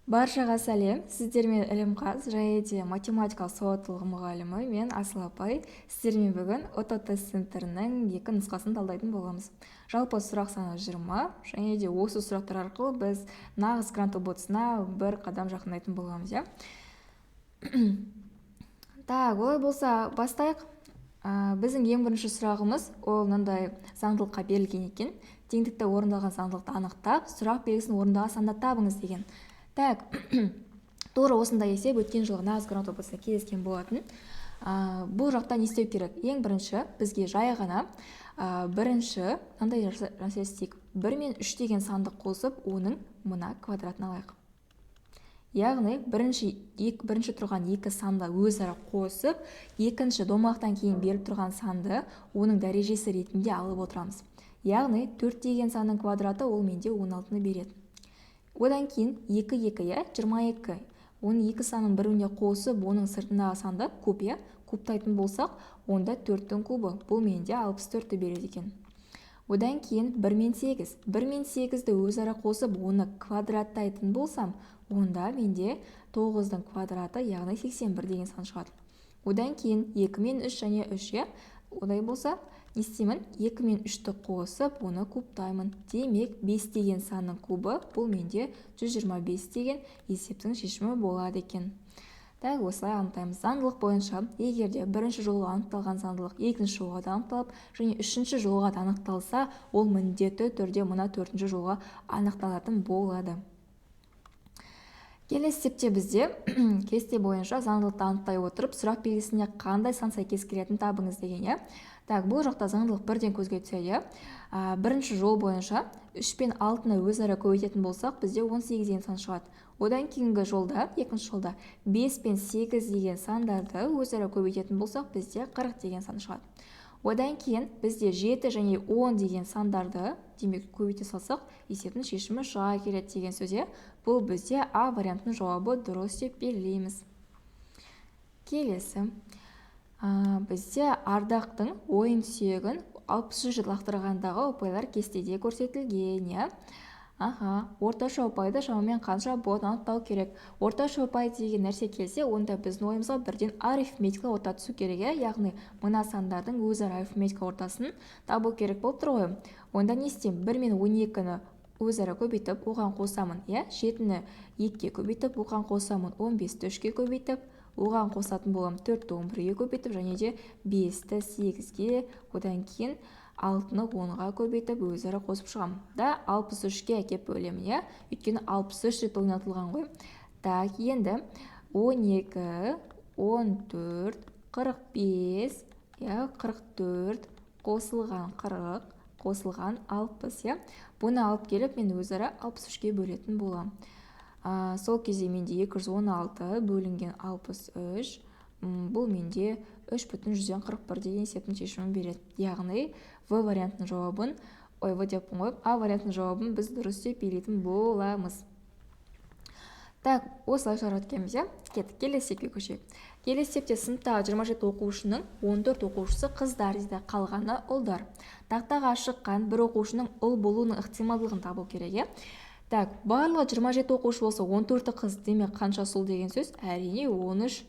Баршаға сәлем, сіздермен ілімқаз және де математикалық сауаттылығы мұғалімі мен Асыл апай сіздермен бүгін ОТТ центрінің екі нұсқасын талдайтын боламыз. Жалпы сұрақ саны 20 және де осы сұрақтар арқылы біз нағыз грант ұбт-сына бір қадам жақындайтын боламыз, иә? Так, олай болса бастайық. Біздің ең бірінші сұрағымыз ол мынандай заңдылыққа берілген екен. Теңдікті орындалған заңдылықты анықтап, сұрақ белгісін орындалған санды табыңыз деген. Так, тура осындай есеп өткен жылы нағыз грант ұбт-сына кездескен болатын. Бұл жақта не істеу керек? Ең бірінші бізге жай ғана бірінші мынандай нәрсе істейік. 1 мен 3 деген санды қосып, оның мына квадратын алайық. Яғни бірінші тұрған екі санды өзара қосып, екінші домалақтан кейін беріп тұрған санды оның дәрежесі ретінде алып отырамыз. Яғни 4 деген санның квадраты ол менде 16-ны береді. Одан кейін 2, 22. Оның екі санның біріне қосып, оның сыртындағы санды куб, кубтайтын болсақ, онда 4-тің кубы. Бұл менде 64-ті береді екен. Одан кейін 1 мен 8. 1 мен 8-ді өзара қосып, оны квадраттайтын болсам, онда менде 9-дың квадраты, яғни 81 деген сан шығады. Одан кейін 2 мен 3 және 3, одай болса, не істеймін? 2 мен 3-ті қосып, оны кубтаймын. Демек, 5 деген санның кубы, бұл менде 125 деген есептің шешімі болады екен. Так, осылай анықтаймыз. Заңдылық бойынша, егерде бірінші жолға анықталған заңдылық екінші жолға да анықталып, және үшінші жолға да анықталса, ол міндетті түрде мына төртінші жолға анықталатын болады. Келесі есепте бізде кесте бойынша заңдылықты анықтай отырып, сұрақ белгісіне қандай сан сәйкес келетінін табыңыз деген, Так, бұл жақта заңдылық бірден көзге түседі. Бірінші жол бойынша 3 пен 6-ны өзара көбейтетін болсақ, бізде 18 деген сан шығады. Одан кейінгі жолда, екінші жолда 5 пен 8 деген сандарды өзара көбейтетін болсақ, бізде 40 деген сан шығады. Одан кейін бізде 7 және 10 деген сандарды демек көбейте салсақ, есептің шешімі шыға келеді деген сөз. Бұл бізде А вариантының жауабы дұрыс деп белгілейміз. Келесі. Бізде Ардақтың ойын сүйегін 60 жыл лақтырғандағы ұпайлар кестеде көрсетілген. Орташа ұпайды шамамен қанша болатынын анықтау керек. Орташа ұпай деген нәрсе келсе, онда біздің ойымызға бірден арифметика орта түсу керек, яғни мына сандардың өзара арифметика ортасын табу керек болып тұр ғой. Онда не істеймін? 1 мен 12-ні өзара көбейтіп, оған қосамын, 7-ні 2-ге көбейтіп, оған қосамын, 15-ті 3-ге көбейтіп, оған қосатын болам 4-ті 11-ге көбейтіп, және де 5-ті 8-ге, одан кейін 6-ны 10-ға көбейтіп, өзара қосып шығам. 63-ге әкеп бөлемін, өйткені 63 рет ойнатылған ғой. Так, енді 12, 14, 45, 44, қосылған 40, қосылған 60, Бұны алып келіп, мен өзара 63-ге бөлетін болам. Сол кезде менде 216 бөлінген 63, бұл менде 3,41 деген есептің шешімін береді. Яғни, В вариантының жауабын, А вариантының жауабын біз дұрыс деп белгілейтін боламыз. Так, осылай жараткенбіз, Кеттік, келесі есепке көшейік. Келесі есепте сыныптағы 27 оқушының 14 оқушысы қыздар дейді, қалғаны ұлдар. Тақтаға шыққан бір оқушының ұл болуының ықтималдылығын табу керек, Так, барлығы 27 оқушы болса, 14 қыз демек қанша ұл деген сөз? Әрине 13,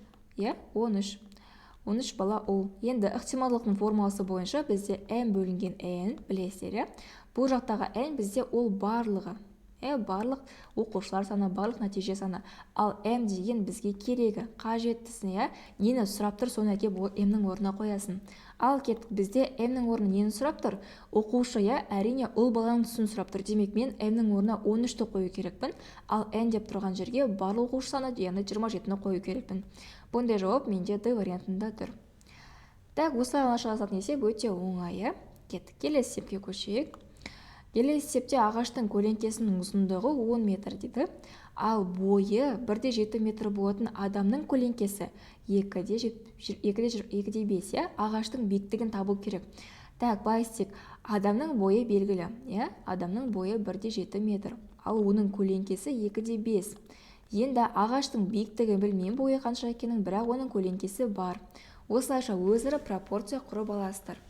13 бала ұл. Енді ықтималдылықтың формуласы бойынша бізде n бөлінген n, білесіздер, Бұл жақтағы n бізде ол барлығы. Барлық оқушылар саны, барлық нәтиже саны. Ал m деген бізге керегі, қажеттісіне, нені сұрап тұр, соны әкеп m-нің орнына қоясын. Ал кеттік, бізде m-нің орны нені сұрап тұр? Оқушы, әрине ұл баланың түсін сұрап тұр. Демек, мен m-нің орнына 13-ті қою керекпін. Ал n деп тұрған жерге барлық оқушы саны, яғни 27-ні қою керекпін. Бұндай жауап менде D вариантында тұр. Так, осылай анашыласатын есеп өте оңай. Кеттік, келесі есепке көшейік. Келесі есепте ағаштың көлеңкесінің ұзындығы 10 метр дейді. Ал бойы 1,7 метр болатын адамның көлеңкесі 2,5, ағаштың биіктігін табу керек. Так, байыстек, адамның бойы белгілі, адамның бойы 1,7 метр, ал оның көлеңкесі 2,5. Енді ағаштың биіктігін білмеймін, бойы қанша екенін, бірақ оның көлеңкесі бар. Осылайша өзара пропорция құрып аласыздар.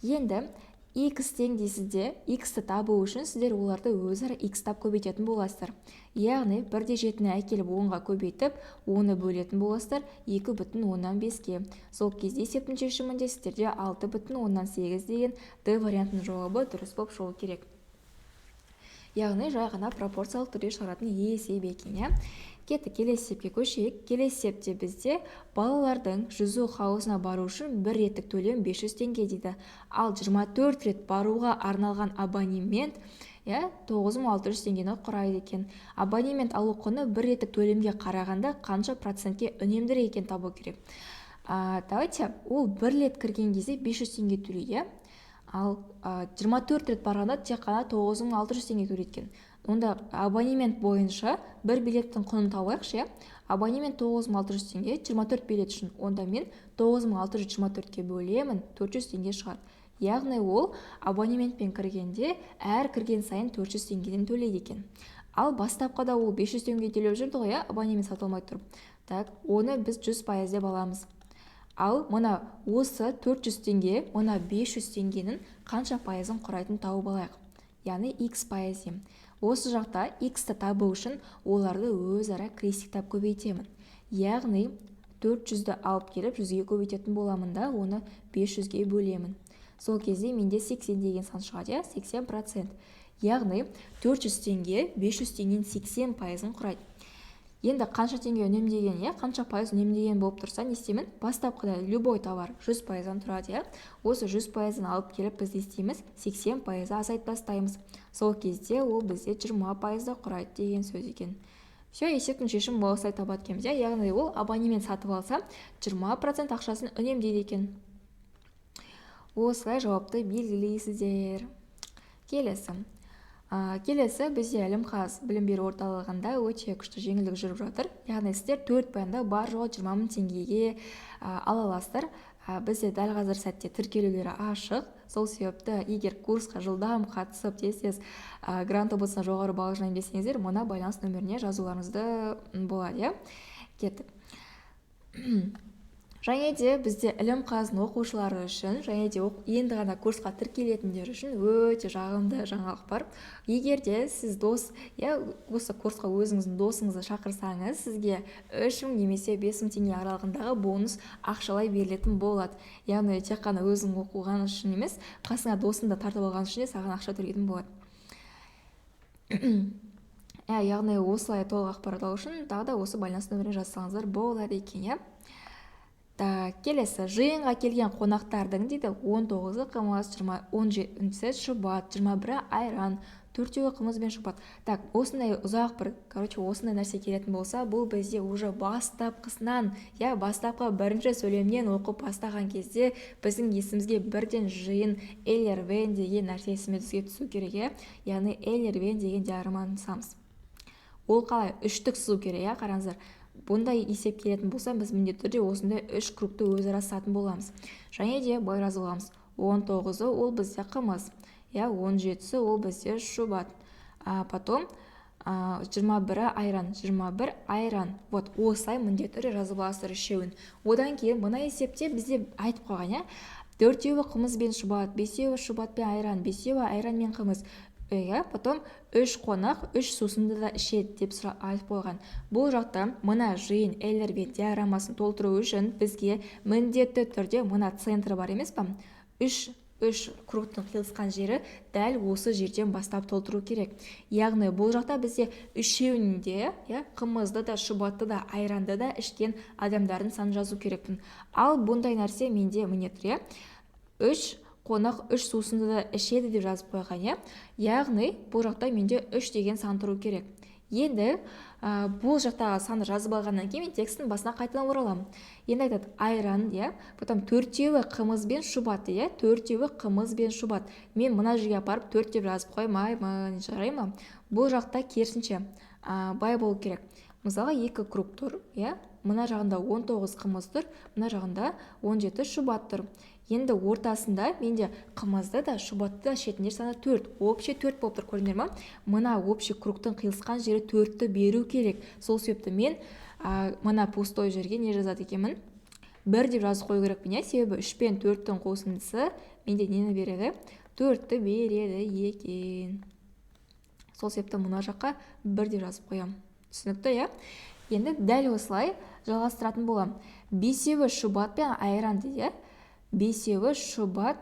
Енді x тең дейсізде, x-ті табу үшін сіздер оларды өзара x-тап көбейтетін боласыздар. Яғни 1/7-ні әкеліп 10-ға көбейтіп, 10-ны бөлетін боласыздар 2,5-ке. Сол кезде есептің шешімінде сіздерде 6,8 деген D вариантының жауабы дұрыс болып шығуы керек. Яғни жай ғана пропорциялық түрде шығаратын есеп екен. Кеттік, келесі есепке көшейік. Келесі есепте бізде балалардың жүзу хауызына бару үшін бір реттік төлем 500 теңге дейді. Ал 24 рет баруға арналған абонемент 9600 теңгені құрайды екен. Абонемент алу құны бір реттік төлемге қарағанда қанша процентке үнемдірек екен табу керек. Давайте, ол бір рет кірген кезде 500 теңге төлейді. Ал 24 рет барғанда тек қана 9600 теңге төлейді екен. Онда абонемент бойынша бір билеттің құнын табайықшы. Абонемент 9600 теңге, 24 билет үшін. Онда мен 9624-ке бөлемін, 400 теңге шығады. Яғни ол абонементпен кіргенде әр кірген сайын 400 теңгеден төлейді екен. Ал бастапқыда ол 500 теңге төлеп жүрді ғой, абонемент сатылмай тұрып. Так, оны біз 100% деп аламыз. Ал мына осы 400 теңге, мына 500 теңгенің қанша пайызын құрайтын тауып алайық. Яғни x пайыз. Осы жақта x-ті табу үшін оларды өзара крестиктап көбейтемін. Яғни 400-ді алып келіп 100-ге көбейтетін боламын да, оны 500-ге бөлемін. Сол кезде менде 80 деген сан шығады, 80%. Яғни 400 теңге 500 теңгенің 80%-ын құрайды. Енді қанша теңге үнемдеген, қанша пайыз үнемдеген болып тұрса, не істеймін? Бастапқыда любой товар 100%-дан тұрады, осы 100%-ын алып келіп біз істейміз, 80%-ы азайтып тастаймыз. Сол кезде ол бізде 20%-ды құрайды деген сөз екен. Все, есептің шешімі осылай табады екенбіз. Яғни ол абонемент сатып алса, 20% ақшасын үнемдейді екен. Осылай жауапты белгілейсіздер. Келесі бізде Әлімқаз білім беру орталығында өте күшті жеңілдік жүріп жатыр. Яғни сіздер 4 пәнді бар жоғы 20 000 теңгеге ала аласыздар. Бізде дәл қазір сәтте тіркелулері ашық. Сол себепті егер курсқа жылдам қатысып тез грант облысына жоғары балл жинаймын десеңіздер, мына байланыс нөміріне жазуларыңызды болады. Кеттік. Және де бізде Әлімқазының оқушылары үшін, және де енді ғана курсқа тіркелетіндер үшін өте жағымды жаңалық бар. Егер де сіз осы курсқа өзіңіздің досыңызды шақырсаңыз, сізге 3000 немесе 5000 теңге аралығындағы бонус ақшалай берілетін болады. Яғни тек қана өзің оқыған үшін емес, қасыңа досыңды тартып алған үшін саған ақша төлейтін болады. Яғни осылай толық ақпарат алу үшін тағы да осы байланыс нөміріне жазсаңыздар болады екен. Келесі, жиынға келген қонақтардың дейді 19-ы қымыз, 17-сі шұбат, 21-і айран, 4-еуі қымыз бен шұбат. Осындай ұзақ осындай нәрсе келетін болса, бұл бізде уже бастапқысынан, бастапқы бірінші сөйлемнен оқып бастаған кезде біздің есімізге бірден жиын Эйлер-Вейн деген нәрсе есімізге түсу керек. Яғни Эйлер-Вейн деген диаграмманы жасаймыз. Ол қалай? Үштік сызу керек, қараңыздар. Бұндай есеп келетін болса, біз міндетті түрде осындай 3 кругты өзара сызатын боламыз. Және де былай жазыламыз. 19-ы ол бізде қымыз, 17-сі ол бізде шұбат. Потом 21-і айран, 21 айран. Осылай міндетті түрде жазып аласыздар үшеуін. Одан кейін мына есепте бізде айтып қойған, 4-еуі қымыз бен шұбат, 5-еуі шұбат пен айран, 5-еуі айран мен қымыз. Потом 3 қонақ 3 сусынды да ішеді деп айтып қойған. Бұл жақта мына жиын Эйлер-Вейн диаграммасын толтыру үшін бізге міндетті түрде мына центрі бар емес па? 3 кругтың қиылысқан жері дәл осы жерден бастап толтыру керек. Яғни бұл жақта бізде үшеуінде қымызды да шұбатты да айранды да ішкен адамдардың санын жазу керекпін. Ал бұндай нәрсе менде міндетті 3 қонақ 3 сусынды да ішеді деп жазып қойған. Яғни бұл жақта менде 3 деген сан тұру керек. Енді бұл жақтағы санды жазып алғаннан кейін мен текстің басына қайтадан ораламын. Енді айтады айран, потом 4-еуі қымыз бен шұбат, 4-еуі қымыз бен шұбат. Мен мына жерге апарып 4 деп жазып қоймаймын, жарай ма? Бұл жақта керісінше бай болу керек. Мысалы 2 круг тұр, мына жағында 19 қымыз тұр, мына жағында 17 шұбат тұр. Енді ортасында менде қымызды да шұбатты да ішетіндер саны 4. Общий 4 болып тұр, көрдіңдер ма? Мына общий кругтың қиылысқан жері 4-ті беру керек. Сол себепті мен мына пустой жерге не жазады екенмін? 1 деп жазып қою керекпін, себебі 3 пен 4-тің қосындысы менде нені береді? 4-ті береді екен. Сол себепті мына жаққа 1 деп жазып қоямын. Түсінікті, иә? Енді дәл осылай жалғастыратын болам. 5-еуі шұбат пен айран дейді. 5-еуі шұбат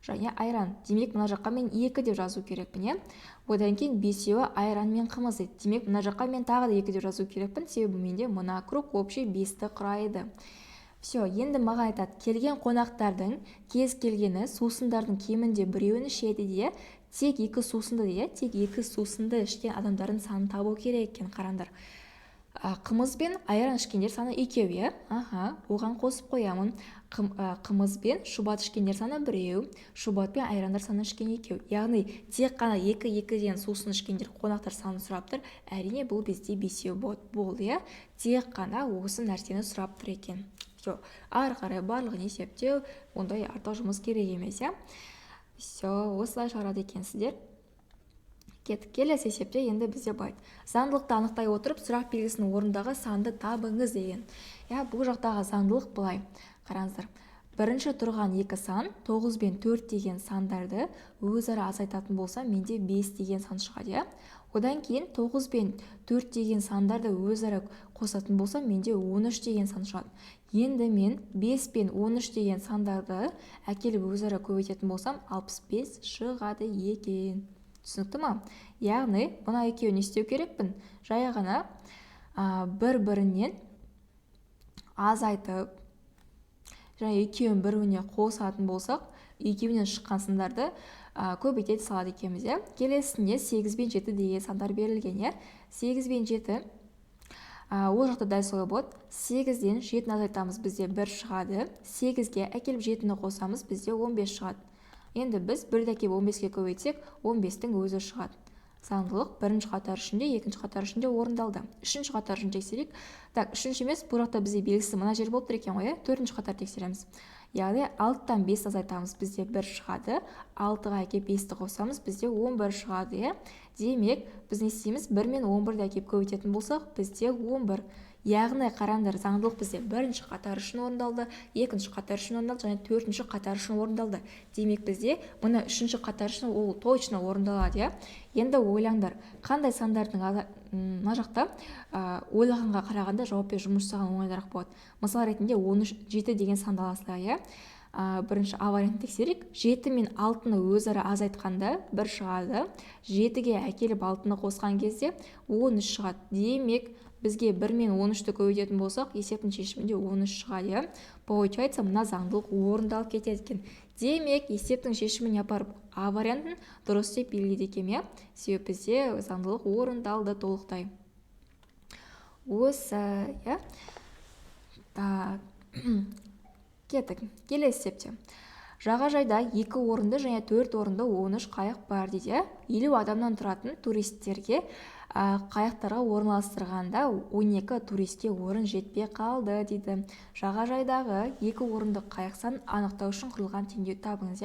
және айран. Демек, мына жаққа мен 2 деп жазу керекпін, одан кейін 5-еуі айран мен қымыз дейді. Демек, мына жаққа мен тағы да 2 деп жазу керекпін, себебі менде мына круг общий 5-ті құрайды. Все, енді маған айтады, келген қонақтардың кез келгені сусындардың кемінде біреуін ішеді де, тек 2 сусынды де, тек 2 сусынды ішкен адамдардың санын табу керек екен. Қараңдар. Қымыз бен айран ішкендер саны 2, оған қосып қоямын. Қымыз бен шұбат ішкендер саны 1, шұбат пен айрандар саны ішкен 2. Яғни тек қана 2-2-ден сусын ішкендер қонақтар саны сұрап тұр. Әрине бұл бізде 5 болды, тек қана осы нәрсені сұрап тұр екен. Все, ары қарай барлығын есептеу, ондай артық жұмыс керек емес, Все, осылай шығарады екенсіздер. Кеттік, келесі есепте енді бізде байды. Заңдылықты анықтай отырып, сұрақ белгісінің орындағы санды табыңыз деген. Бұл жақтағы заңдылық былай. Қараңыздар. Бірінші тұрған 2 сан, 9 бен 4 деген сандарды өзара азайтатын болса, менде 5 деген сан шығады, Одан кейін 9 бен 4 деген сандарды өзара қосатын болса, менде 13 деген сан шығады. Енді мен 5 бен 13 деген сандарды әкеліп өзара көбейтетін болсам, 65 шығады екен. Түсінікті ма? Яғни, бұна екеуін не істеу керекпін? Жай ғана бір-бірінен азайтып, және екеуін бір-біріне қосатын болсақ, екеуінен шыққан сандарды көбейтеді салады екенбіз, Келесінде 8 бен 7 деген сандар берілген, 8 бен 7 ол жақта дәл солай болады. 8-ден 7-ні азайтамыз, бізде 1 шығады. 8-ге әкеліп 7-ні қосамыз, бізде 15 шығады. Енді біз 1-ді әкеліп 15-ге көбейтсек, 15-тің өзі шығады. Заңдылық бірінші қатар ішінде, екінші қатар ішінде орындалды. Үшінші қатар үшін тексерейік. Так, үшінші емес, бұл жақта бізде белгісі мына жер болып тұр екен ғой, төртінші қатар тексереміз. Яғни 6-тан 5 азайтамыз, бізде 1 шығады. 6-ға әкеп 5-ті қосамыз, бізде 11 шығады. Демек, біз не істейміз? 1 мен 11-ді әкеп көбейтетін болсақ, бізде 11. Яғни қараңдар, заңдылық бізде бірінші қатар үшін орындалды, екінші қатар үшін орындалды, және төртінші қатар үшін орындалды. Демек, бізде мұны үшінші қатар үшін ол точно орындалады, Енді ойлаңдар, қандай сандардың мына жақта ойлағанға қарағанда жауаппен жұмыс жасаған оңайырақ болады. Мысал ретінде 7 деген санды аласыздар, Бірінші А вариантын тексерейік. 7 мен 6-ны өзара азайтқанда 1 шығады. 7-ге әкеліп 6-ны қосқан кезде 13 шығады. Демек, бізге 1 мен 13-ті көбейтетін болсақ, есептің шешімінде 13 шығады. Получается, мына заңдылық орындалып кетеді екен. Демек, есептің шешіміне апарып А вариантын дұрыс деп белгілейді екен, Себебі бізде заңдылық орындалды толықтай. Осы, Так. Кеттік. Келесі есепте. Жағажайда 2 орынды және 4 орынды 13 қайық бар дейді. 50 адамнан тұратын туристерге қайықтарға орналастырғанда 12 туристке орын жетпей қалды дейді. Жағажайдағы 2 орынды қайық санын анықтау үшін құрылған теңдеу табыңыз,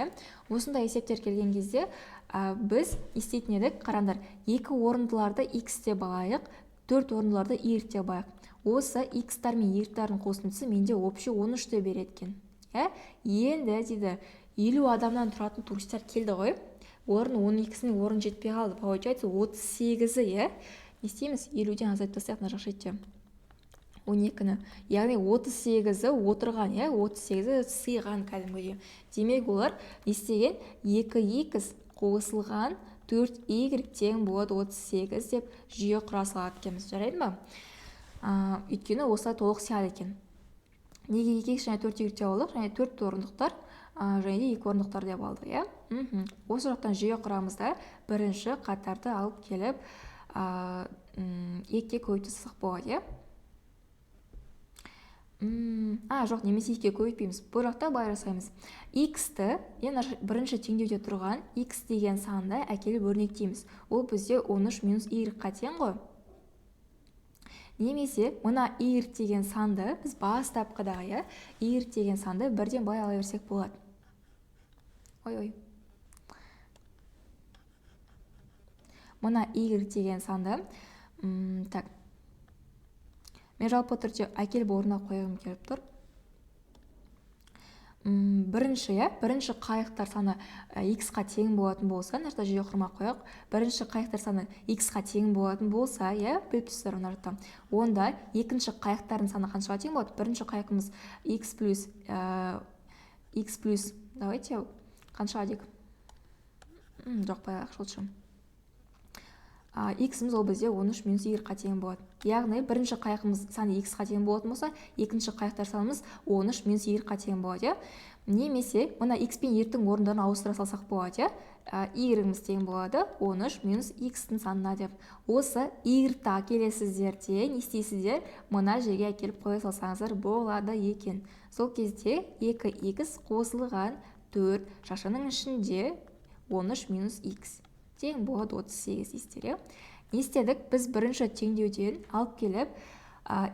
Осындай есептер келген кезде біз істейтін едік. Қараңдар, 2 орындыларды X деп алайық, 4 орындыларды Y деп алайық. Осы X-тар мен Y-тардың қосындысы менде общий 13-ті береді екен. Енді дейді, 50 адамнан тұратын туристер келді ғой. Олардың 12-сінің орын жетпей қалды. Получается 38-і, Не істейміз? 50-ден азайтып тастайық мына жақ шетте. 12-ні. Яғни 38-і отырған, 38-і сыйған кәдімгідей. Демек, олар не істеген? 2x қосылған 4y тең болады 38 деп жүйе құра салады екенбіз. Жарайды ма? Өйткені осылай толық сияды екен. Неге 2x және 4y деп алдық? Және 4 орындықтар, және де 2 орындықтар деп алды, Осы жақтан жүйе құрамызда бірінші қатарды алып келіп, 2-ге көбейтсек болады, Жоқ, немесе 2-ге көбейтпейміз. Бұл жақта былай жасаймыз. X-ті, бірінші теңдеуде тұрған X деген санды әкеліп өрнектейміз. Ол бізде 13 минус Y-қа тең ғой. Немесе, мұна Y деген санды біз бастапқыдағы, Y деген санды бірден былай ала берсек болады. Ой. Мұна Y деген санды, так. Мен жалпы түрде әкеліп орнына қойғым келіп тұр. бірінші қайықтар саны x-қа тең болатын болса, мына жерде жүйе құрмақ қояйық. Бірінші қайықтар саны x-қа тең болатын болса, бөліп түсіздер мына жерде. Онда екінші қайықтардың саны қаншаға тең болады? Бірінші қайықымыз x плюс, давайте қаншаға дейік? Жоқ, баяғырақ шолшы. X-іміз ол бізде 13 минус y-ға тең болады. Яғни бірінші қайықымыз саны x-ға тең болатын болса, екінші қайықтар санымыз 13 минус y-ға тең болады. Немесе мына x пен y-тің орындарын ауыстыра салсақ болады. Y-іміз тең болады 13 минус x-тің санына деп. Осы y-та келесіздерде не істейсіздер? Мына жерге әкеліп қоя салсаңыздар болады екен. Сол кезде 2x қосылған 4 шашының ішінде 13 минус x тең болады 38 дейсіздер. Не істедік? Біз бірінші теңдеуден алып келіп,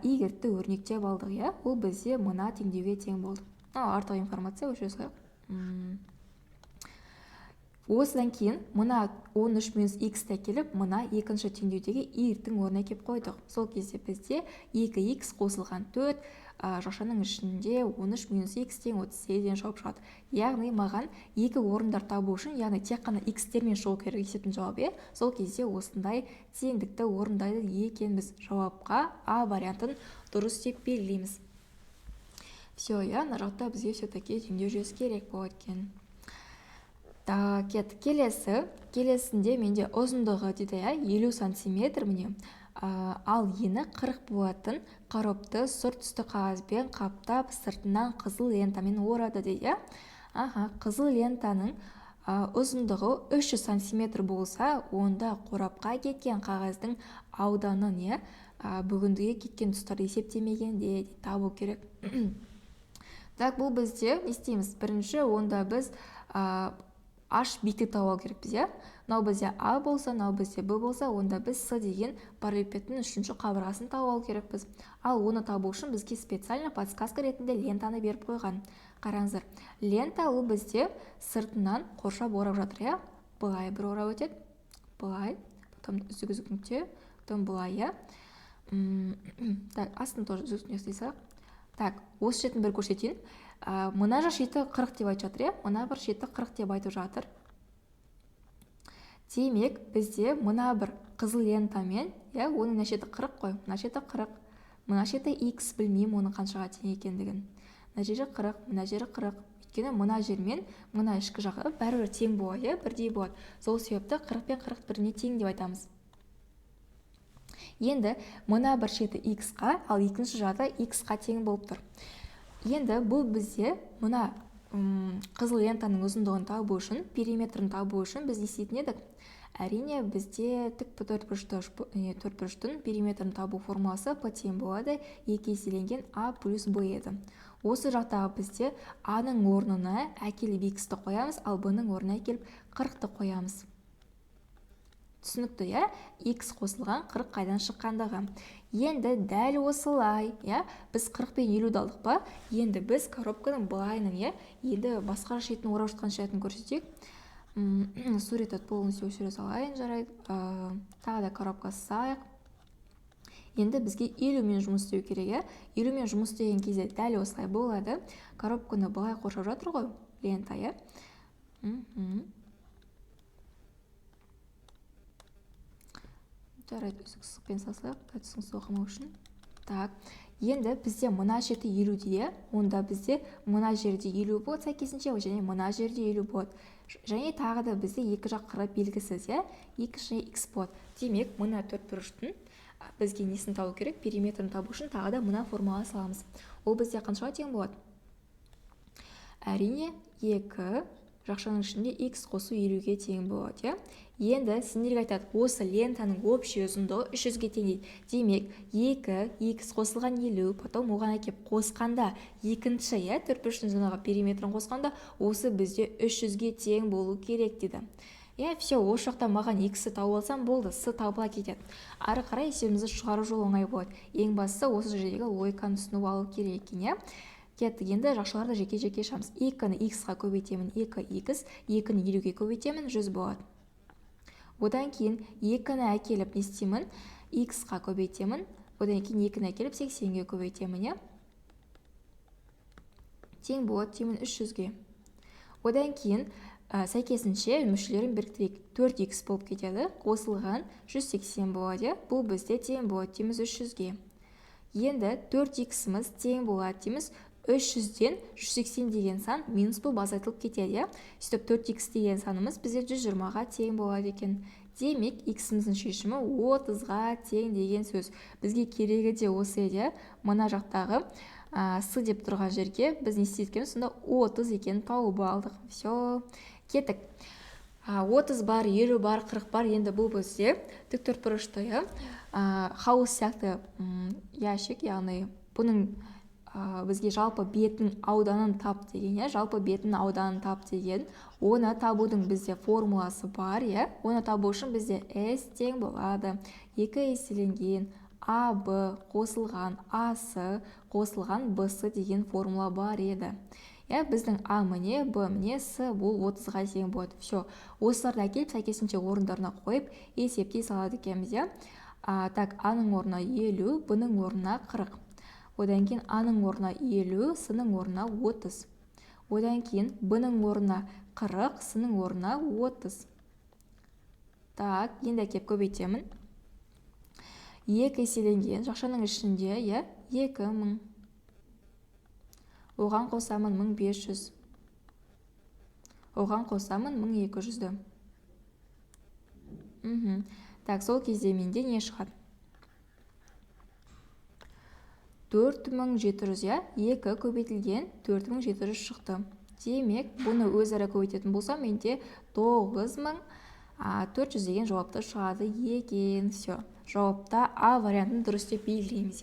y-ті өрнектеп алдық. Ол бізде мына теңдеуге тең болды. Артық информация өшіре салайық. Осыдан кейін мына 13 минус x-ті келіп, мына екінші теңдеудегі y-тің орнына кеп қойдық. Сол кезде бізде 2x қосылған 4 шашының ішінде 13 минус x тең 38-ден жауап шығады. Яғни маған екі орындар табу үшін, яғни тек қана x-термен шығу керек есептің жауабы. Сол кезде осындай теңдікті орындайды екенбіз. Жауапқа А вариантын дұрыс деп белгілейміз. Все, мына жақта бізге все-таки теңдеу жүйесі керек болады екен. Келесінде менде ұзындығы дейді 50 сантиметр міне. Ал ені 40 болатын коробты сұр түсті қағазбен қаптап, сыртынан қызыл лентамен орады дейді. Қызыл лентаның ұзындығы 300 сантиметр болса, онда қорапқа кеткен қағаздың ауданын бүгіндіге кеткен тұстарды есептемегенде табу керек. Так, бұл бізде не істейміз? Бірінші, онда біз H биіктік табу керекпіз. Мынау бізде А болса, мынау бізде Б болса, онда біз С деген параллелепипедтің үшінші қабырғасын табу керекпіз. Ал оны табу үшін бізге специально подсказка ретінде лентаны беріп қойған. Қараңыздар, лента ол бізде сыртынан қоршап орап жатыр. Былай бір орап өтеді, былай, потом үзік нүкте, потом былай. Так, астын тоже үзік нүкте істей. Так, осы шетін бір көрсетейін. Мына жақ шеті 40 деп айтып жатыр. Мына бір шеті 40 деп айтып жатыр. Демек, бізде мына бір қызыл лентамен, оның мына шеті 40 қой. Мына шеті 40. Мына шеті x білмеймін оның қаншаға тең екендігін. Мына жері 40, мына жері 40. Өйткені мына жермен мына ішкі жағы бәрібір тең болады, бірдей болады. Сол себепті 40 пен 40 біріне тең деп айтамыз. Енді мына бір шеті x-қа, ал екінші жағы x-қа тең болып тұр. Енді бұл бізде мына қызыл лентаның ұзындығын табу үшін, периметрін табу үшін біз не істейтін едік? Әрине, бізде тік төртбұрыштың периметрін табу формуласы P тең болады, 2 еселенген А плюс Б еді. Осы жақтағы бізде А-ның орнына әкеліп x-ті қоямыз, ал Б-ның орнына әкеліп 40-ты қоямыз. Түсінікті, x қосылған 40 қайдан шыққандағы. Енді дәл осылай, біз 40 пен 50 алдық па? Енді біз коробканың былайының, енді басқа шетін орап жатқан шетін көрсетейік. Сурет полностью өшіре салайын, жарайды. Тағы да коробка сайық. Енді бізге 50 мен жұмыс істеу керек. 50 мен жұмыс істеген кезде дәл осылай болады. Коробканы былай қоршап жатыр ғой, лента. Жарайды, үсік сықпен сасылайық, кәтісің соқымау үшін. Так, енді бізде мына жерде 50 де, онда бізде мына жерде 50 болады, сәйкесінше, және мына жерде 50 болады. Және тағы да бізде екі жақ қыры белгісіз, x және x болады. Демек, мына төртбұрыштың бізге несін табу керек? Периметрін табу үшін тағы да мына формула саламыз. Ол бізде қаншаға тең болады? Әрине, 2 жақшаның ішінде x қосу 50-ге тең болады. Енді сендерге айтады, осы лентаның общий ұзындығы 300-ге тең дейді. Демек, 2x қосылған 50, потом оған әкеп қосқанда екінші, төртбұрыштың ұзындығы периметрін қосқанда, осы бізде 300-ге тең болу керек дейді. Все, осы жақта маған x-ті тауып алсам болды, с табыла кетеді. Ары қарай есебімізді шығару жолы оңай болады. Ең бастысы осы жердегі логиканы түсініп алу керек екен. Кеттік, енді жақшаларды жеке-жеке шамыз. 2-ні x-ға көбейтемін, 2x, 2-ні 50-ге көбейтемін, 100 болады. Одан кейін 2-ні әкеліп не істеймін? X-ға көбейтемін, одан кейін 2-ні әкеліп 80-ге көбейтемін. тең болады деймін 300-ге. Одан кейін сәйкесінше мүшелерін біріктірейік. 4х болып кетеді. Қосылған 180 болады. Бұл бізде тең болады дейміз 300-ге. Енді 4х-іміз тең болады дейміз 300-ден 180 деген сан минус болып азайтылып кетеді. Сөйтіп 4х деген санымыз бізде 120-ға тең болады екен. Демек, x-іміздің шешімі 30-ға тең деген сөз. Бізге керегі де осы еді. Мына жақтағы с деп тұрған жерге біз не істеткенбіз, сонда 30 екенін тауып алдық. Все, кеттік. 30 бар, 50 бар, 40 бар. Енді бұл бізде тіктөртбұрышты хаус сияқты ящик, яғни бұның бізге жалпы бетін ауданын тап деген, жалпы бетін ауданын тап деген, оны табудың бізде формуласы бар, оны табу үшін бізде S тең болады 2 еселенген АБ қосылған АС қосылған BS деген формула бар еді. Біздің А міне, Б міне, С бұл 30-ға тең болады. Все, осыларды әкеліп сәйкесінше орындарына қойып есептей салады екенбіз. Так, А-ның орнына 50, Б-ның орнына 40. Одан кейін А-ның орнына 50, С-ның орнына 30. Одан кейін Б-ның орнына 40, С-ның орнына 30. Так, енді әкеп көбейтемін. 2 еселенген жақшаның ішінде 2000. Оған қосамын 1500. Оған қосамын 1200-ді. Так, сол кезде менде не шығады? 4700, 2 көбейтілген 4700 шықты. Демек, бұны өзара көбейтетін болсам, менде 9400 деген жауапты шығады екен. Все, жауапта А вариантын дұрыс деп белгілейміз.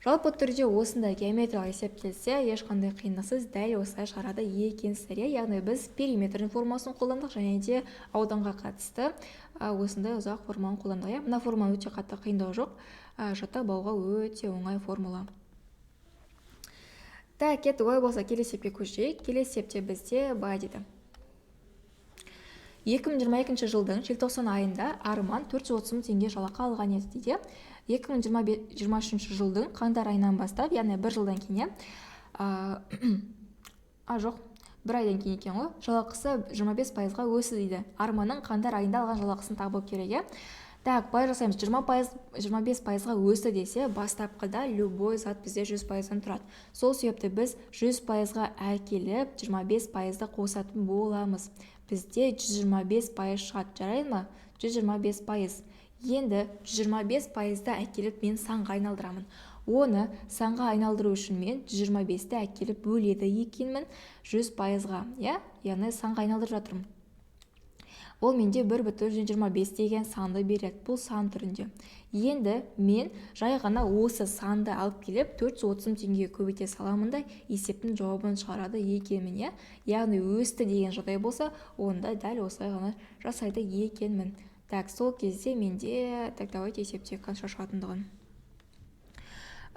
Жалпы түрде осындай геометриялық есеп келсе, ешқандай қиындықсыз дәл осылай шығарады екенсіздер. Яғни біз периметрдің формасын қолдандық және де ауданға қатысты осындай ұзақ форманы қолдандық. Мына форма өте қатты қиындау жоқ. Жаттап алуға өте оңай формула. Так, кеттік. Олай болса келесі есепке көшейік. Келесі есепте бізде былай дейді. 2022 жылдың желтоқсан айында Арман 430 мың теңге жалақы алған еді дейді. 2023 жылдың қаңтар айынан бастап, яғни бір жылдан кейін, жоқ, бір айдан кейін екен ғой, жалақысы 25%-ға өсті дейді. Арманның қаңтар айында алған жалақысын табу керек. Так, былай жасаймыз. 25%-ға өсті десе, бастапқыда любой зат бізде 100%-дан тұрады. Сол себепті біз 100%-ға әкеліп 25%-ды қосатын боламыз. Бізде 125% шығады, жарайды ма? 125%. Енді 125%-ды әкеліп мен санға айналдырамын. Оны санға айналдыру үшін мен 125-ді әкеліп бөледі екенмін 100%-ға. Яғни санға айналдырып жатырмын. Ол менде 1,25 деген санды береді. Бұл сан түрінде. Енді мен жай ғана осы санды алып келіп 430 теңгеге көбейте саламын да есептің жауабын шығарады екенмін. Яғни өсті деген жағдай болса, онда дәл осылай ғана жасайды екенмін. Так, сол кезде менде, так, давайте есептейік қанша шығатындығын.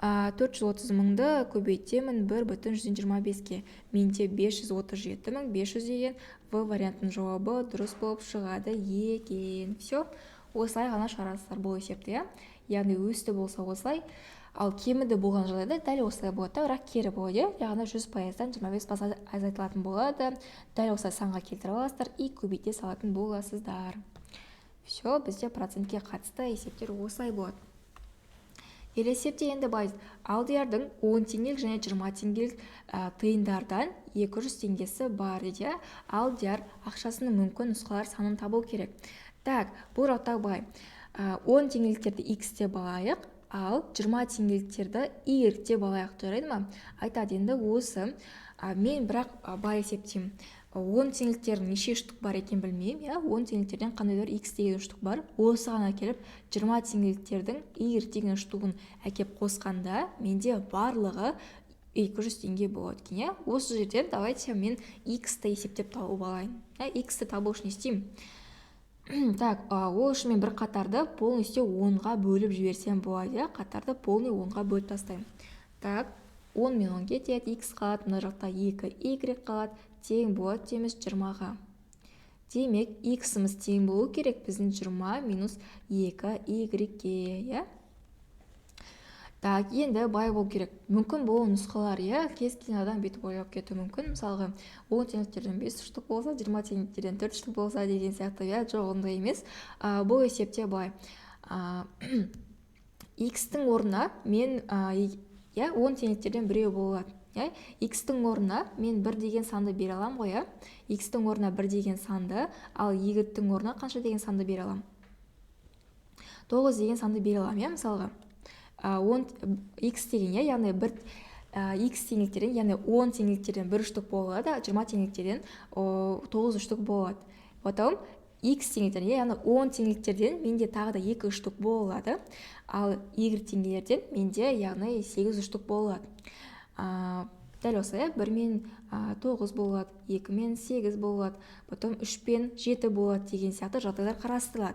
430 мыңды көбейтемін 1,125-ке. Менде 537 500 деген В вариантының жауабы дұрыс болып шығады екен. Все, осылай ғана шығарасыздар бұл есепті. Яғни өсті болса осылай, ал кеміді болған жағдайда дәл осылай болады, бірақ кері болады. Яғни 100%-дан 25% азайтылатын болады. Дәл осылай санға келтіріп аласыздар и көбейте салатын боласыздар. Все, бізде процентке қатысты есептер осылай болады. Есепте енді былай, алдиярдың 10 теңгелік және 20 теңгелік тиындардан 200 теңгесі бар дейді. Алдияр ақшасының мүмкін нұсқалар санын табу керек. Так, бұл жақта былай, 10 теңгеліктерді x деп алайық, ал 20 теңгеліктерді y деп алайық, жарайды ма? Айтады, енді осы мен бірақ былай есептеймін. 10 теңгеліктердің неше штук бар екен білмеймін, 10 теңгеліктерден қандайдар x деген штук бар. Осыған әкеліп 20 теңгеліктердің y деген штугын әкеп қосқанда, менде барлығы 200 теңге болады екен. Осы жерден давайте мен x-ті есептеп тауып алайын. X-ті табу үшін істеймін. Так, ол үшін мен бір қатарды полностью 10-ға бөліп жіберсем болады. Қатарды полный 10-ға бөліп тастаймын. Так, 10 мен 10 кетеді, x қалады, мына жақта 2y қалады, тең болады дейміз 20-ға. Демек, x-іміз тең болу керек біздің 20 минус 2y-ге. Так, енді бай болу керек. Мүмкін бұл нұсқалар, кез келген адам бүйтіп ойлап кетуі мүмкін. Мысалға, 10 теңдіктерден 5 штук болса, 20 теңдіктерден 4 штук болса деген сияқты, жоқ ондай емес. Бұл есепте бай. X-тің орнына мен 10 теңдіктерден біреу болады. X-тің орнына мен 1 деген санды бере алам ғой, X-тің орнына 1 деген санды, ал Y-тің орнына қанша деген санды бере алам? 9 деген санды бере алам, мысалға. X деген, яғни X теңдіктерден, яғни 10 теңдіктерден 1 штук болады, 20 теңдіктерден 9 штук болады. Потом X теңдіктерден, яғни 10 теңдіктерден менде тағы да 2 штук болады, ал Y теңдіктерден менде, яғни 8 штук болады. Дәл осы, 1 мен 9 болады, 2 мен 8 болады, потом 3 пен 7 болады деген сияқты жағдайлар қарастырылады.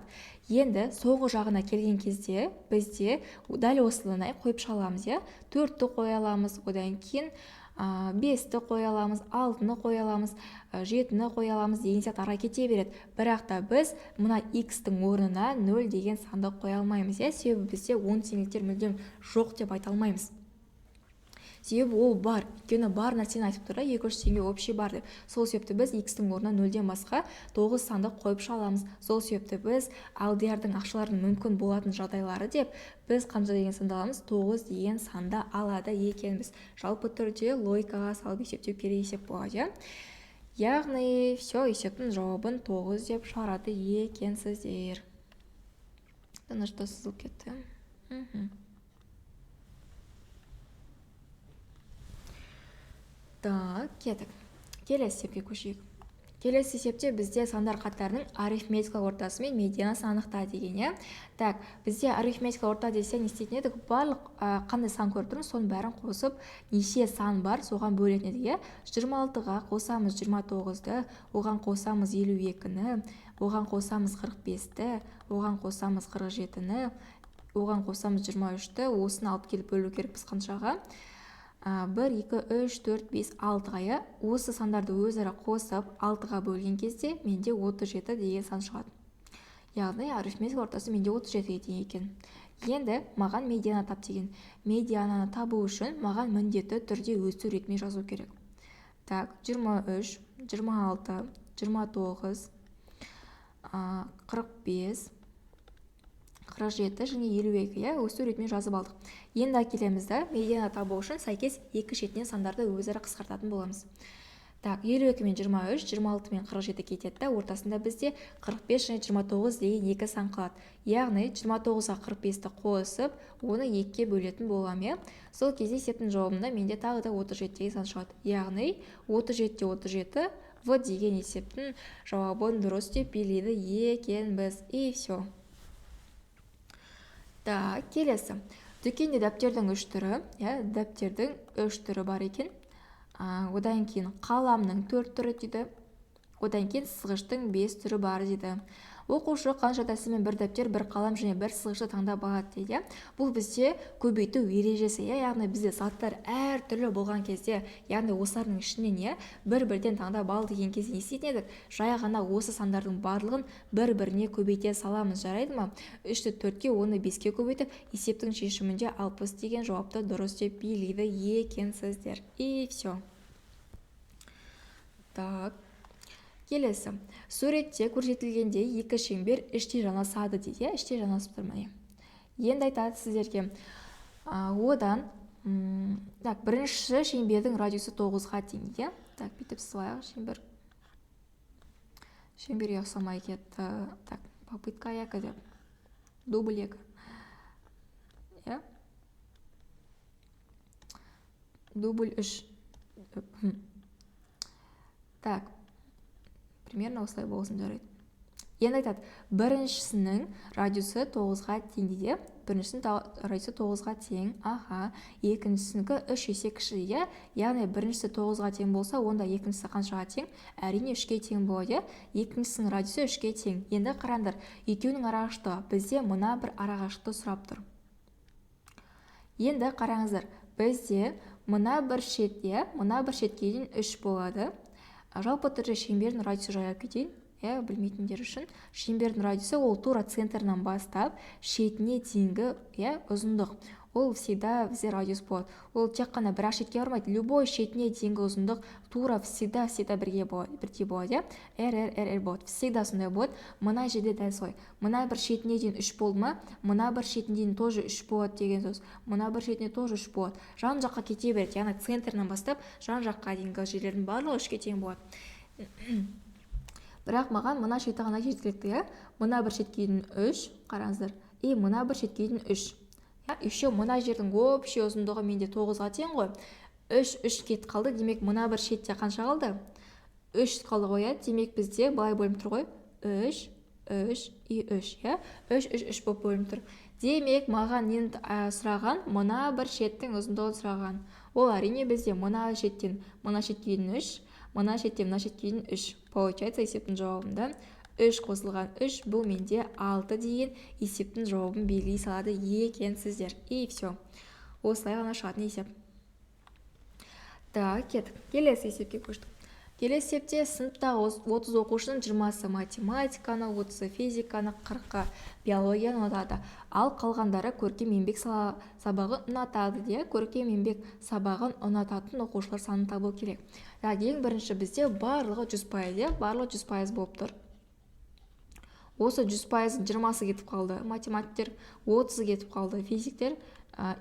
Енді соңғы жағына келген кезде бізде дәл осылай қойып шаламыз, 4-ті қоя аламыз, одан кейін 5-ті қоя аламыз, 6-ны қоя аламыз, 7-ні қоя аламыз деген сияқты ара кете береді. Бірақ та біз мына X-тің орнына 0 деген санды қоя алмаймыз, себебі бізде 10 теңдіктер мүлдем жоқ деп айта алмаймыз. Себебі ол бар, өйткені бар нәрсені айтып тұр, 2-3 теңге общий бар деп. Сол себепті біз X-тің орнына 0-ден басқа 9 санды қойып шаламыз. Сол себепті біз алдиярдың ақшаларының мүмкін болатын жағдайлары деп біз қанша деген санды аламыз? 9 деген санды алады екенбіз. Жалпы түрде логикаға салып есептеу керек есеп болады. Яғни, все, есептің жауабын 9 деп шығарады екенсіздер. Что сызылып кетті? Так, кеттік. Келесі есепке көшейік. Келесі есепте бізде сандар қатарының арифметикалық ортасы мен медианасын анықта деген, Так, бізде арифметикалық орта десе не істейтін едік? Барлық қандай сан көріп тұрмыз, соның бәрін қосып, неше сан бар, соған бөлетін едік, 26-ға қосамыз 29-ды, оған қосамыз 52-ні, оған қосамыз 45-ті, оған қосамыз 47-ні, оған қосамыз 23-ті, осыны алып келіп бөлу керекпіз қаншаға? 1, 2, 3, 4, 5, 6-ға, осы сандарды өзара қосып 6-ға бөлген кезде менде 37 деген сан шығады. Яғни арифметикалық ортасы менде 37 деген екен. Енді маған медиана тап деген. Медиананы табу үшін маған міндетті түрде өсу ретімен жазу керек. Так, 23, 26, 29, 45, 47 және 52, өсу ретімен жазып алдық. Енді әкелемізді, медиана табу үшін сәйкес екі шетінен сандарды өзара қысқартатын боламыз. Так, 52 мен 23, 26 мен 47 кетеді, ортасында бізде 45 және 29 деген екі сан қалады. Яғни 29-ға 45-ті қосып, оны 2-ке бөлетін болам. Сол кезде есептің жауабында менде тағы да 37 деген сан шығады. Яғни 37-те 37 В деген есептің жауабын дұрыс деп белгіледі екенбіз. И все. Так, келесі. Дүкенде дәптердің 3 түрі, дәптердің 3 түрі бар екен. Одан кейін қаламның 4 түрі дейді. Одан кейін сызғыштың 5 түрі бар дейді. Оқушы қанша тәсілмен бір дәптер, бір қалам және бір сызғышты таңдап алады дейді. Бұл бізде көбейту ережесі, яғни бізде заттар әр түрлі болған кезде, яғни осылардың ішінен бір-бірден таңдап ал деген кезде не істейтін едік? Жай ғана осы сандардың барлығын бір-біріне көбейте саламыз, жарайды ма? 3-ті 4-ке, оны 5-ке көбейтіп, есептің шешімінде 60 деген жауапты дұрыс деп белгілейді екенсіздер. И все. Так. Келесі, суретте көрсетілгенде екі шеңбер іште жанасады дейді, іште жанасып тұрмай. Енді айтады сіздерге. Одан, бірінші шеңбердің радиусы 9-ға тең, Так, бүйтіп сызайық, шеңбер. Шеңберге ұқсамай кетті. Так, попытка 2 деп. Дубль 2. Дубль 3. Так. Примерно осылай болсын жарайды. Енді айтады, біріншісінің радиусы 9-ға тең дейді. Біріншісінің радиусы 9-ға тең. Екіншісінікі 3 есе кіші. Яғни біріншісі 9-ға тең болса, онда екіншісі қаншаға тең? Әрине 3-ке тең болады. Екіншісінің радиусы 3-ке тең. Енді қараңдар, екеуінің арақашықтығы бізде мына бір арақашықты сұрап тұр. Енді қараңыздар, бізде мына бір шетке дейін 3 болады. Жалпы түрде шеңбердің радиусы жайлап кетейін. білмейтіндер үшін шеңбердің радиусы ол тура центрінен бастап шетіне дейінгі ұзындық. Ол всегда бізде радиус болады. Ол тек қана бір шетке бармайды. Любой шетіне дейінгі ұзындық тура всегда бірдей болады. R болады. Всегда сондай болады. Мына жерде дәл солай. Мына бір шетіне дейін 3 болды ма, мына бір шетіне дейін тоже 3 болады деген сөз. Мына бір шетіне тоже 3 болады. Жан жаққа кете береді. Яғни центрінен бастап жан жаққа дейінгі жерлердің барлығы 3-ке тең болады. Бірақ маған мына шеті ғана жеткілікті. Мына бір шетке дейін 3, қараңыздар. И мына бір шетке дейін 3. Еще мына жердің общий ұзындығы менде 9-ға тең ғой. 3 кетіп қалды. Демек, мына бір шетте қанша қалды? 3 қалды ғой. Демек, бізде былай бөлініп тұр ғой. 3 и 3. 3 болып бөлініп тұр. Демек, маған нені сұраған? Мына бір шеттің ұзындығын сұраған. Ол әрине бізде мына шеттен мына шетке дейін 3, мына шеттен мына шетке дейін 3. Получается, есептің жауабында 3 қосылған 3, бұл менде 6 деген есептің жауабын белгілей салады екенсіздер. И все. Осылай ғана шығатын есеп. Так, кеттік. Келесі есепке көштік. Келесі есепте сыныптағы 30 оқушының 20-сы математиканы, 30-сы физиканы, 40-ы биологияны ұнатады. Ал қалғандары көркем еңбек сабағын ұнатады де. Көркем еңбек сабағын ұнататын оқушылар санын табу керек. Ең бірінші бізде барлығы 100%, барлығы 100% болып тұр. Осы 100%-ın 20-сы кетіп қалды математиктер, 30-ы кетіп қалды физиктер,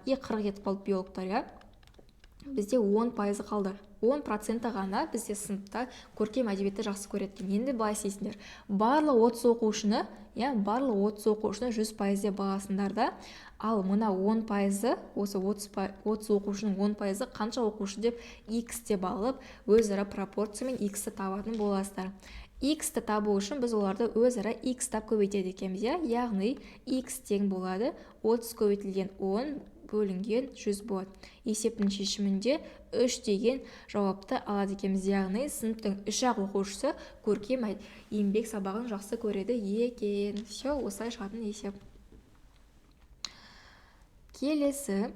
и 40 кетіп қалды биологтар. Бізде 10% қалды. 10% ғана бізде сыныпта көркем әдебиетті жақсы көреді. Енді былай істейсіңдер. Барлығы 30 оқушыны 100% бағасыңдар да. Ал мына 10%, осы 30 оқушының 10%, қанша оқушы деп x деп алып, өзара пропорциямен x-ті табатын боласыздар. X-ті табу үшін біз оларды өзара x тап көбейтеді екенбіз. Яғни x тең болады 30 көбейтілген 10 бөлінген 100 болады. Есептің шешімінде 3 деген жауапты алады екенбіз. Яғни сыныптың 3-ақ оқушысы көркем еңбек сабағын жақсы көреді екен. Все, осылай шығатын есеп. Келесі,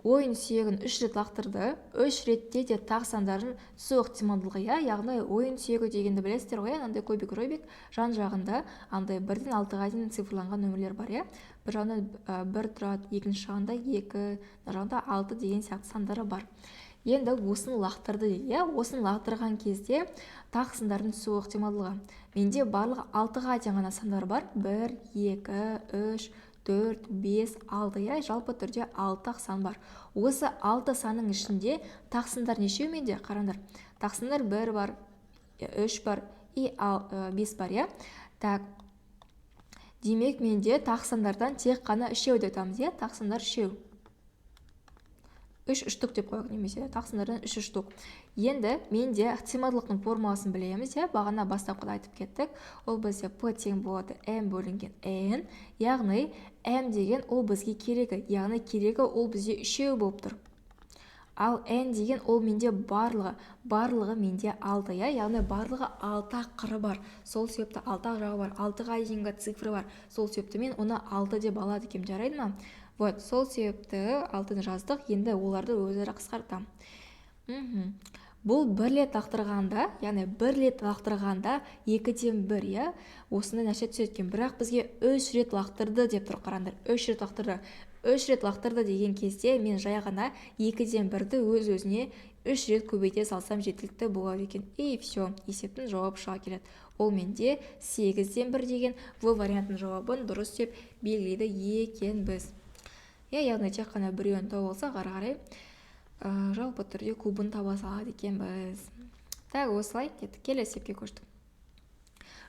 ойын сүйегін 3 рет лақтырды. 3 ретте де тақ сандарын түсу ықтималдылығы. Яғни ойын сүйегі дегенді білесіздер ғой, андай көбік-робик жан жағында андай 1-ден 6-ға дейін цифрланған нөмірлер бар. Бір жағында 1 тұрады, екінші жағында 2, жағында 6 деген сияқты сандары бар. Енді осыны лақтырды дейді. Осыны лақтырған кезде тақ сандардың түсу ықтималдылығы. Менде барлығы 6-ға дейін ғана сандар бар. 1, 2, 3, 4, 5, 6, жалпы түрде 6 тақ сан бар. Осы 6 санның ішінде тақсындар нешеу менде? Қараңдар. Тақсындар 1 бар, 3 бар и 5 бар. Так, демек менде тақсандардан тек қана 3 деп айтамыз. Тақсандар 3. 3 үштік деп қойық немесе тақсандардан 3 үштік. Енді менде ықтималдылықтың формуласын білеміз. Бағана бастапқыда айтып кеттік. Ол бізде P тең болады M бөлінген N. Яғни M деген ол бізге керегі. Яғни керегі ол бізде 3 болып тұр. Ал N деген ол менде барлығы менде 6. Яғни барлығы 6 қыры бар. Сол себепті 6 жағы бар. 6-ға дейінгі цифры бар. Сол себепті мен оны 6 деп алады екем, жарайды ма? Вот, сол себепті 6-ны жаздық. Енді оларды өзара қысқартам. Бұл 1 рет лақтырғанда, яғни 1 рет лақтырғанда 2-ден 1, осында нәрсе түсеткен. Бірақ бізге 3 рет лақтырды деп тұр, қараңдар. 3 рет лақтырды. 3 рет лақтырды деген кезде мен жай ғана 2-ден 1-ді өз-өзіне 3 рет көбейте салсам жеткілікті болады екен. И все, есептің жауабы шыға келеді. Ол менде 8-ден 1 деген В вариантының жауабын дұрыс деп белгілейді екенбіз. Яғни тек қана біреуін тауып алса, қарай жалпы түрде кубын таба салады екенбіз. Так, осылай келесі есепке көштік.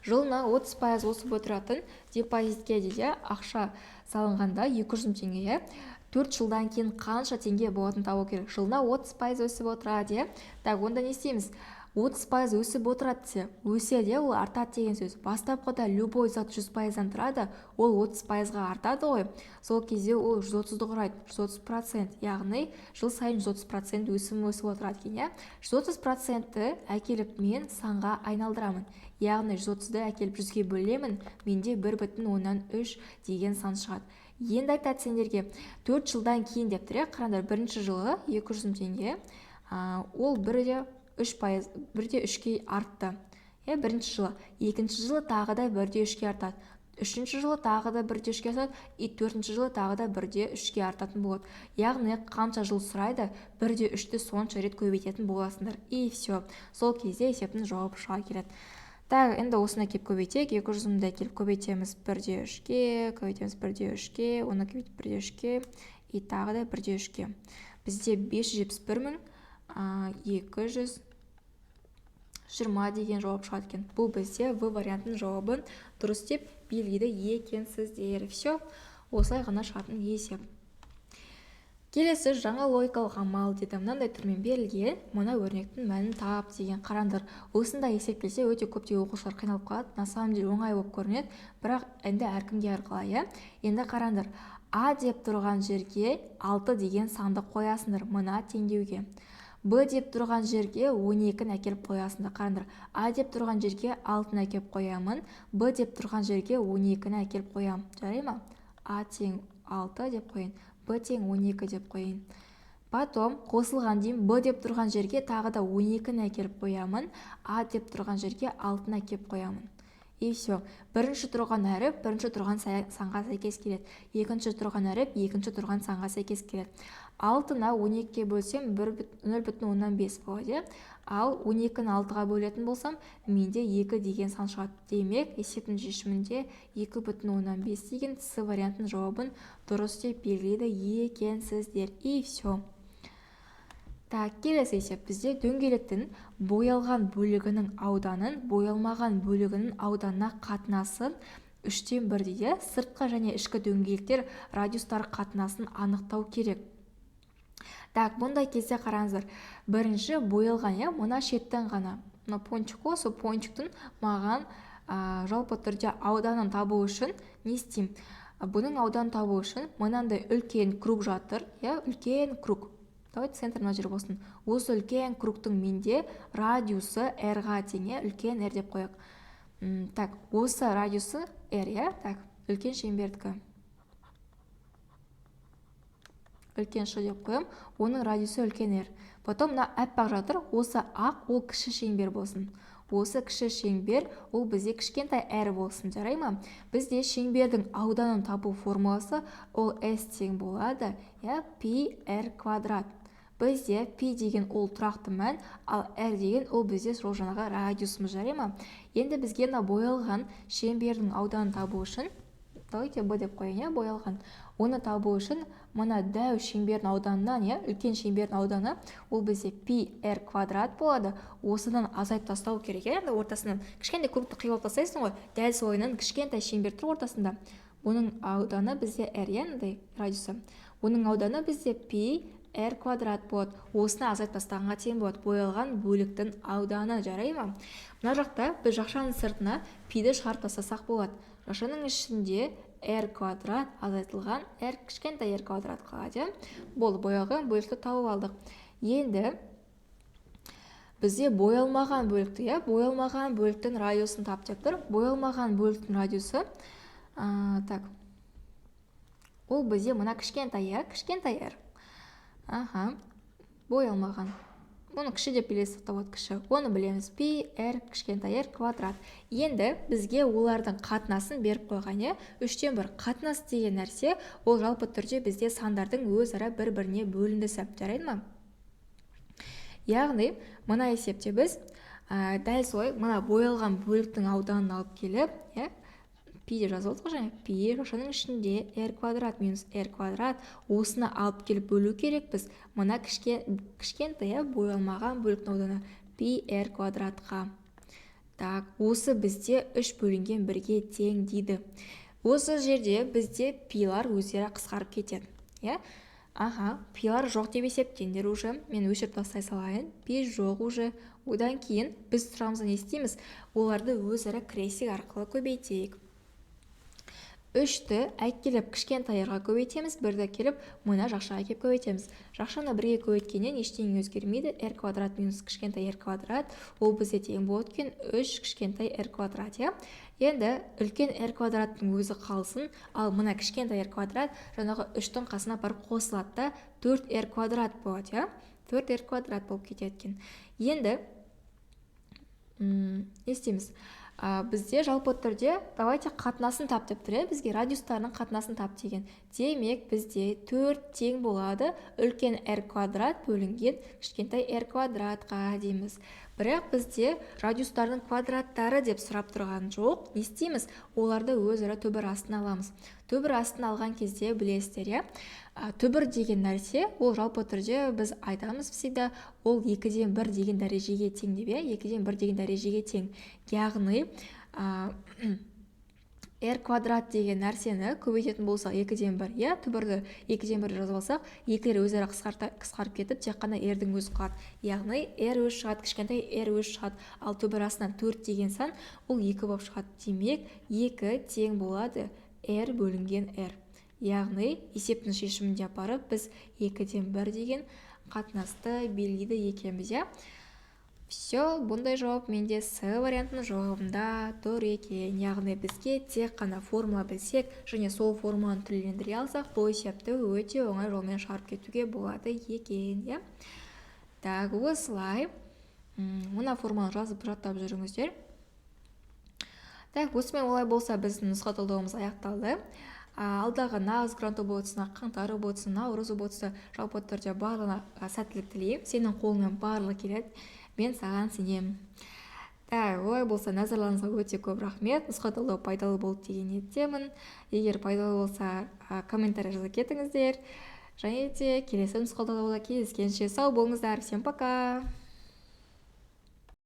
Жылына 30% өсіп отыратын депозитке дейді ақша салынғанда 200 мың теңге. 4 жылдан кейін қанша теңге болатын табу керек. Жылына 30% өсіп отырады. Так, онда не істейміз? 30% өсіп отырады. Өседі, ол артады деген сөз. Бастапқыда любой зат 100%-дан тұрады, ол 30%-ға артады ғой. Сол кезде ол 130-ды құрайды, 130%. Яғни жыл сайын 130% өсім өсіп отырады екен. 130%-ті әкеліп мен санға айналдырамын. Яғни 130-ды әкеліп 100-ге бөлемін, менде 1,3 деген сан шығады. Енді айтады сендерге 4 жылдан кейін деп тұр. Қараңдар, бірінші жылы 200 мың теңге, ол 1,3-ке артты. бірінші жылы. Екінші жылы тағы да 1/3-ке артады. Үшінші жылы тағы да 1/3-ке артады. Төртінші жылы тағы да 1/3-ке артатын болады. Яғни қанша жыл сұрайды, 1/3-ті сонша рет көбейтетін боласыңдар. И все. Сол кезде есептің жауабы шыға келеді. Так, енді осыны кеп көбейтек. 200-ді келіп көбейтеміз 1/3-ке, көбейтеміз 1/3-ке, оны көбейтіп 1/3-ке, и тағы да 1/3-ке. Бізде 571.220 деген жауап шығады екен. Бұл бізде В вариантының жауабын дұрыс деп белгілейді екенсіздер. Все, осылай ғана шығатын есеп. Келесі жаңа логикалық амал деді. Мынандай түрмен берілген, мына өрнектің мәнін тап деген. Қараңдар, осындай есеп келсе өте көптеген оқушылар қиналып қалады. На самом деле оңай болып көрінеді, бірақ енді әркімге әрқалай. Енді қараңдар, А деп тұрған жерге 6 деген санды қоясыңдар мына теңдеуге. Б деп тұрған жерге 12-ні әкеліп қоясыңдар. Қараңдар, А деп тұрған жерге 6-ны әкеліп қоямын, Б деп тұрған жерге 12-ні әкеліп қоямын. Жарай ма? А тең 6 деп қойын, Б тең 12 деп қойын. Потом қосылған дейін, Б деп тұрған жерге тағы да 12-ні әкеліп қоямын, А деп тұрған жерге 6-ны әкеліп қоямын. И все. Бірінші тұрған әріп бірінші тұрған санға сәйкес келеді. Екінші тұрған әріп екінші тұрған санға сәйкес келеді. 6-ны 12-ке бөлсем 0,5 болады. Ал 12-ні 6-ға бөлетін болсам, менде 2 деген сан шығады. Демек, есептің шешімінде 2,5 деген С вариантының жауабын дұрыс деп белгілейді екенсіздер. И все. Так, келесі есеп. Бізде дөңгелектің боялған бөлігінің ауданын боялмаған бөлігінің ауданына қатынасын 3/1 дейді. Сыртқы және ішкі дөңгелектер радиустар қатынасын анықтау керек. Так, бұндай кезде қараңыздар. Бірінші боялған, мына шеттен ғана. Мына пончик осы пончиктің маған жалпы түрде ауданын табу үшін не істеймін? Бұның ауданын табу үшін мынандай үлкен круг жатыр, үлкен круг. Давайте центр мына жер болсын. Осы үлкен кругтың менде радиусы R-ға тең, үлкен R деп қояқ. Так, осы радиусы R, так, үлкен шеңбердікі. Үлкен Ш деп қоям, оның радиусы үлкен R. Потом мына әппақ жатыр, осы ақ, ол кіші шеңбер болсын. Осы кіші шеңбер, ол бізде кішкентай R болсын, жарай ма? Бізде шеңбердің ауданын табу формуласы ол S тең болады, пи R квадрат. Бізде пи деген ол тұрақты мән, ал R деген ол бізде сол жаңағы радиусымыз, жарай ма? Енді бізге боялған шеңбердің ауданын табу үшін, давайте Б деп қойын, боялған. Оны табу үшін мына дәу шеңбердің ауданынан, үлкен шеңбердің ауданы, ол бізде пи R квадрат болады. Осыдан азайып тастау керек, ортасынан. Кішкентай көпті қиып тастайсың ғой, дәл солайынан кішкентай шеңбер тұр ортасында. Оның ауданы бізде R, радиусы. Оның ауданы бізде пи R квадрат болады. Осыны азайып тастағанға тең болады. Боялған бөліктің ауданы, жарай ма? Мына жақта біз жақшаның сыртына пиді шығарып тастасақ болады. Жақшаның ішінде R квадрат азайтылған R кішкентай R квадрат қалады. Бұл боялған бөлікті тауып алдық. Енді бізде боялмаған бөлікті, боялмаған бөліктің радиусын тап деп тұр. Боялмаған бөліктің радиусы, так, ол бізде мына кішкентай R. Боялмаған. Оны кіші деп білесіз, кіші. Оны білеміз. Пи R кішкентай R квадрат. Енді бізге олардың қатынасын беріп қойған, 3/1 қатынас деген нәрсе, ол жалпы түрде бізде сандардың өзара бір-біріне бөліндісі. Жарайды ма? Яғни, мына есепте біз дәл солай мына боялған бөліктің ауданын алып келіп, пи деп жазылды ғой, пи жақшаның ішінде R квадрат минус R квадрат, осыны алып келіп бөлу керек біз. Мына кішкентай боялмаған бөліктің ауданы пи R квадратқа. Так, осы бізде 3 бөлінген 1-ге тең дейді. Осы жерде бізде пилар өздері қысқарып кетеді. Пилар жоқ деп есептеңдер уже. Мен өшіріп тастай салайын. Пи жоқ уже. Одан кейін біз сұрамыздан естейміз, оларды өзара крестик арқылы көбейтейік. 3-ті әкеліп кішкентайға көбейтеміз, 1-ді әкеліп мына жақшаға кеп көбейтеміз. Жақшаны 1-ге көбейткеннен ештеңе өзгермейді. R квадрат минус кішкентай R квадрат, ол бізде тең болады екен 3 кішкентай R квадрат. Енді үлкен R квадраттың өзі қалсын, ал мына кішкентай R квадрат жаңағы 3-тің қасына барып қосылады, 4 R квадрат болады. 4 R квадрат болып кетеді екен. Енді не істейміз? Бізде жалпы түрде давайте қатынасын тап деп тұр, бізге радиустарының қатынасын тап деген. Демек бізде 4 тең болады үлкен r квадрат бөлінген кішкентай r квадратқа дейміз. Бірақ бізде радиустардың квадраттары деп сұрап тұрған жоқ. Не істейміз? Оларды өзара түбір астына аламыз. Түбір астына алған кезде білесіздер, түбір деген нәрсе, ол жалпы түрде біз айтамыз всегда, ол 2-ден 1 деген дәрежеге тең деп, 2-ден 1 деген дәрежеге тең. Яғни r квадрат деген нәрсені көбейтетін болсақ 2-ден 1, түбірді 2-ден 1 жазып алсақ, екілер өзара қысқарып кетіп, тек қана r-дің өзі қалады. Яғни r өз шығады, кішкентай r өз шығады, ал түбір астынан 4 деген сан, ол 2 болып шығады. Демек 2 тең болады r бөлінген r. Яғни есептің шешімінде апарып біз 2-ден 1 деген қатынасты белгілейді екенбіз. Все, бұндай жауап менде С вариантының жауабында тұр екен. Яғни бізге тек қана формула білсек және сол формуланы түрлендіре алсақ, бұл есепті өте оңай жолмен шығарып кетуге болады екен. Так, осылай мына формуланы жазып жаттап жүріңіздер. Так, осымен олай болса біздің нұсқа талдауымыз аяқталды. Алдағы нағыз грант ұбытысына, қаңтар ұбытысына, наурыз ұбытысы жалпы түрде барлығына сәттілік тілеймін. Сенің қолыңнан барлығы келеді. Мен саған сенемін. Олай болса, назарларыңызға өте көп рахмет. Нұсқа талдау пайдалы болды деген ниеттемін. Егер пайдалы болса, комментарий жаза кетіңіздер. Және де келесі нұсқа талдауда кездескенше сау болыңыздар. Всем пока.